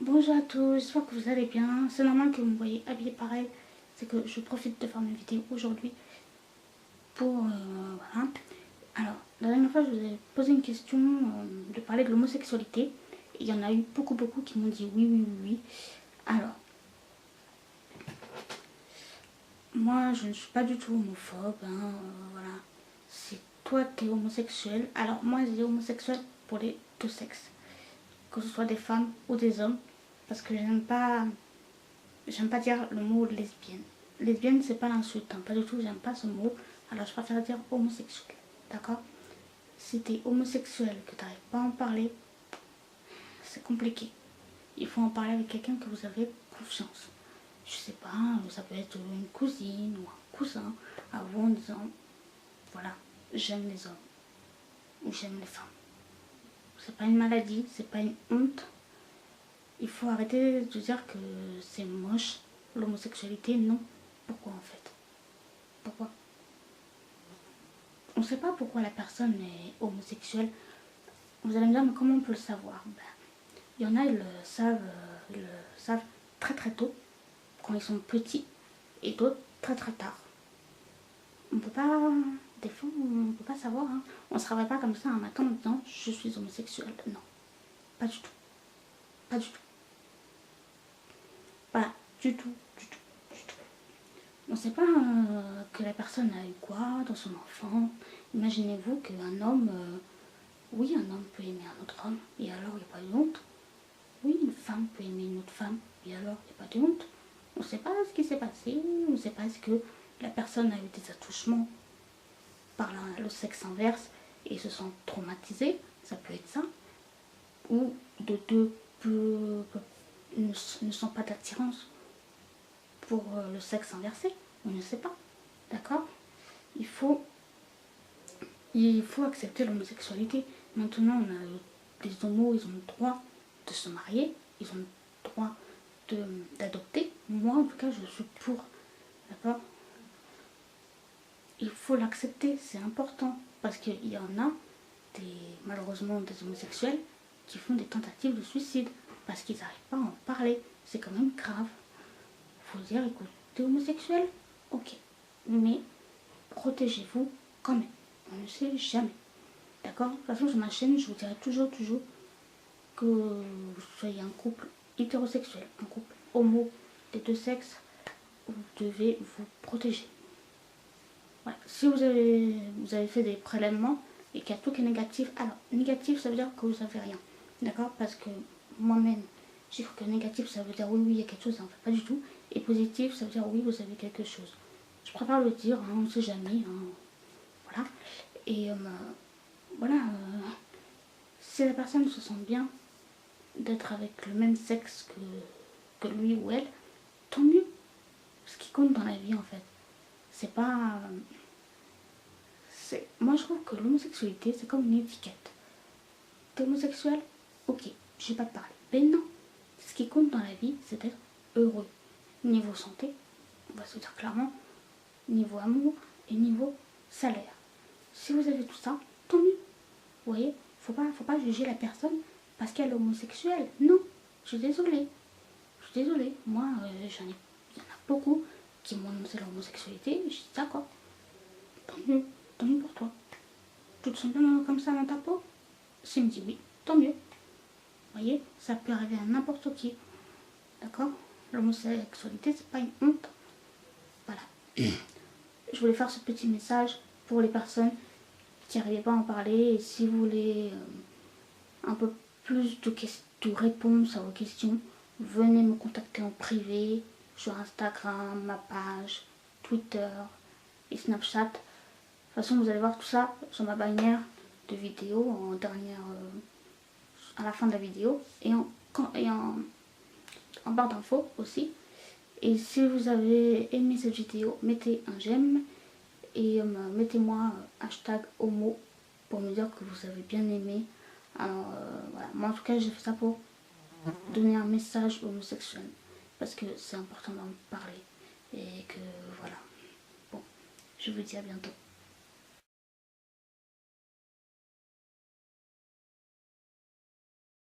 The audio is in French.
Bonjour à tous, j'espère que vous allez bien. C'est normal que vous me voyez habillée pareil. C'est que je profite de faire mes vidéos aujourd'hui pour... voilà. Alors, la dernière fois, je vous ai posé une question de parler de l'homosexualité. Et il y en a eu beaucoup qui m'ont dit oui, oui, oui, oui. Alors, moi, je ne suis pas du tout homophobe. Voilà. Si toi, t'es homosexuel, alors moi, j'ai homosexuel pour les deux sexes. Que ce soit des femmes ou des hommes. Parce que j'aime pas dire le mot lesbienne. Lesbienne, c'est pas l'insulte, hein, pas du tout, j'aime pas ce mot. Alors je préfère dire homosexuel, d'accord? Si t'es homosexuel, que t'arrives pas à en parler, c'est compliqué. Il faut en parler avec quelqu'un que vous avez confiance. Je sais pas, ça peut être une cousine ou un cousin à vous en disant, voilà, j'aime les hommes ou j'aime les femmes. C'est pas une maladie, c'est pas une honte. Il faut arrêter de dire que c'est moche, l'homosexualité, non. Pourquoi en fait? Pourquoi? On ne sait pas pourquoi la personne est homosexuelle. Vous allez me dire, mais comment on peut le savoir? Il y en a, ils le savent très tôt, quand ils sont petits, et d'autres très tard. On peut pas, des fois, on peut pas savoir. Hein. On se réveille pas comme ça un matin en disant, je suis homosexuel. Non, pas du tout. Pas du tout. Pas du tout, du tout, du tout. On ne sait pas que la personne a eu quoi dans son enfant. Imaginez-vous qu'un homme... oui, un homme peut aimer un autre homme, et alors il n'y a pas de honte. Oui, une femme peut aimer une autre femme, et alors il n'y a pas de honte. On ne sait pas ce qui s'est passé, on ne sait pas ce que la personne a eu des attouchements par le sexe inverse et se sent traumatisée, ça peut être ça. Ou de deux ne sent pas d'attirance pour le sexe inversé, on ne sait pas. D'accord? Il faut accepter l'homosexualité. Maintenant, les homos, ils ont le droit de se marier, ils ont le droit d'adopter. Moi, en tout cas, je suis pour. D'accord? Il faut l'accepter, c'est important. Parce qu'il y en a, malheureusement, des homosexuels qui font des tentatives de suicide. Parce qu'ils n'arrivent pas à en parler. C'est quand même grave. Il faut dire, écoute, t'es homosexuel? Ok. Mais protégez-vous quand même. On ne sait jamais. D'accord? De toute façon, sur ma chaîne, je vous dirai toujours que vous soyez un couple hétérosexuel, un couple homo des deux sexes, vous devez vous protéger. Voilà. Si vous avez fait des prélèvements et qu'il y a tout qui est négatif, alors négatif ça veut dire que vous n'avez rien. D'accord? Parce que moi-même, j'ai cru que négatif ça veut dire oui, il y a quelque chose, en fait pas du tout. Et positif ça veut dire oui, vous avez quelque chose. Je préfère le dire, hein, on ne sait jamais. Hein. Voilà. Et voilà. Si la personne se sent bien d'être avec le même sexe que lui ou elle, tant mieux. Ce qui compte dans la vie, en fait, c'est pas... Moi, je trouve que l'homosexualité, c'est comme une étiquette. T'es homosexuel? Ok, je vais pas te parler. Mais non, ce qui compte dans la vie, c'est d'être heureux. Niveau santé, on va se dire clairement, niveau amour et niveau salaire. Si vous avez tout ça, tant mieux. Vous voyez, faut pas juger la personne parce qu'elle est homosexuelle. Non, je suis désolée. Moi, il y en a beaucoup qui m'ont annoncé leur homosexualité. Je dis d'accord, tant mieux pour toi. Tu te sens bien comme ça dans ta peau? S'il me dit oui, tant mieux. Vous voyez, ça peut arriver à n'importe qui. D'accord? L'homosexualité, c'est pas une honte. Voilà. Je voulais faire ce petit message pour les personnes qui n'arrivaient pas à en parler. Et si vous voulez un peu plus de réponses à vos questions, venez me contacter en privé sur Instagram, ma page, Twitter et Snapchat. De toute façon, vous allez voir tout ça sur ma bannière de vidéo à la fin de la vidéo et en barre d'infos aussi. Et si vous avez aimé cette vidéo, mettez un j'aime et mettez-moi hashtag homo pour me dire que vous avez bien aimé. Alors voilà, moi en tout cas j'ai fait ça pour donner un message homosexuel parce que c'est important d'en parler et que voilà. Bon, je vous dis à bientôt.